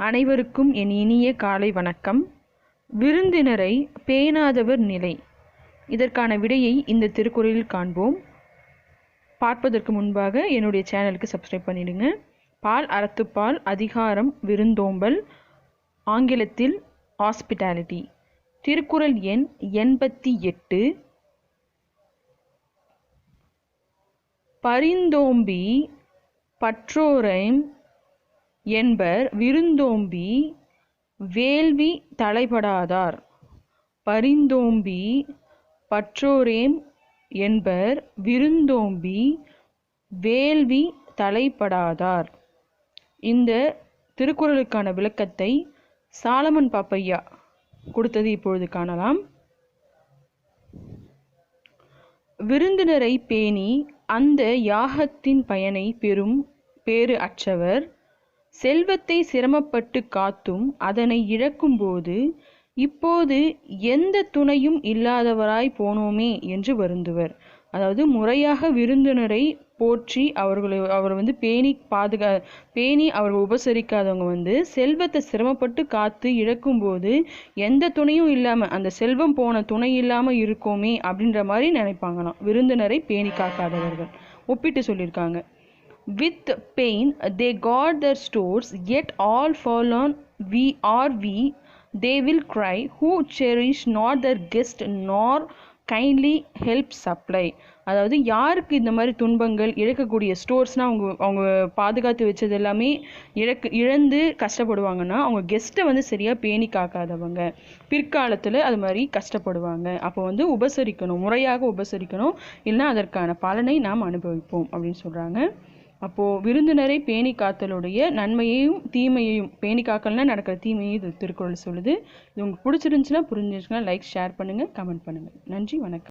அனைவருக்கும் என் இனிய காலை வணக்கம். விருந்தினரை பேணாதவர் நிலை. இதற்கான விடையை இந்த திருக்குறளில் காண்போம். பார்ப்பதற்கு முன்பாக என்னுடைய சேனலுக்கு சப்ஸ்கிரைப் பண்ணிடுங்க. பால் அறத்துப்பால், அதிகாரம் விருந்தோம்பல், ஆங்கிலத்தில் ஹாஸ்பிட்டாலிட்டி. திருக்குறள் எண் 88. பரிந்தோம்பி பற்றோரைம் என்பர் விருந்தோம்பி வேள்வி தலைப்படாதார். பரிந்தோம்பி பற்றோரேம் என்பர் விருந்தோம்பி வேள்வி தலைப்படாதார். இந்த திருக்குறளுக்கான விளக்கத்தை சாலமன் பாப்பையா கொடுத்தது இப்பொழுது காணலாம். விருந்தினரை பேணி அந்த யாகத்தின் பயனை பெறும் பேறு அற்றவர் செல்வத்தை சிரமப்பட்டு காத்தும் அதனை இழக்கும்போது இப்போது எந்த துணையும் இல்லாதவராய் போனோமே என்று வருந்துவர். அதாவது முறையாக விருந்தினரை போற்றி அவர் பேணி அவர்கள் உபசரிக்காதவங்க செல்வத்தை சிரமப்பட்டு காத்து இழக்கும்போது எந்த துணையும் இல்லாமல், அந்த செல்வம் போன துணை இல்லாமல் இருக்கோமே அப்படின்ற மாதிரி நினைப்பாங்களாம் விருந்தினரை பேணி காக்காதவர்கள். ஒப்பிட்டு சொல்லியிருக்காங்க. With pain they got their stores, yet all fallen we, they will cry, who cherish not their guest nor kindly help supply. அதாவது யாருக்கு இந்த மாதிரி துன்பங்கள், இழக்கக்கூடிய ஸ்டோர்ஸ்னால் அவங்க பாதுகாத்து வச்சது எல்லாமே இழந்து கஷ்டப்படுவாங்கன்னா அவங்க கெஸ்ட்டை சரியாக பேணி காக்காதவங்க பிற்காலத்தில் அது மாதிரி கஷ்டப்படுவாங்க. அப்போ உபசரிக்கணும், முறையாக உபசரிக்கணும், இல்லைன்னா அதற்கான பலனை நாம் அனுபவிப்போம் அப்படின்னு சொல்கிறாங்க. அப்போது விருந்தினரை பேணி காத்தலுடைய நன்மையையும் தீமையையும், பேணி காக்கல்னா நடக்கிற தீமையும் இது திருக்குறள் சொல்லுது. இது உங்களுக்கு பிடிச்சிருந்துச்சுன்னா புரிஞ்சிருச்சுன்னா லைக், ஷேர் பண்ணுங்கள், கமெண்ட் பண்ணுங்கள். நன்றி, வணக்கம்.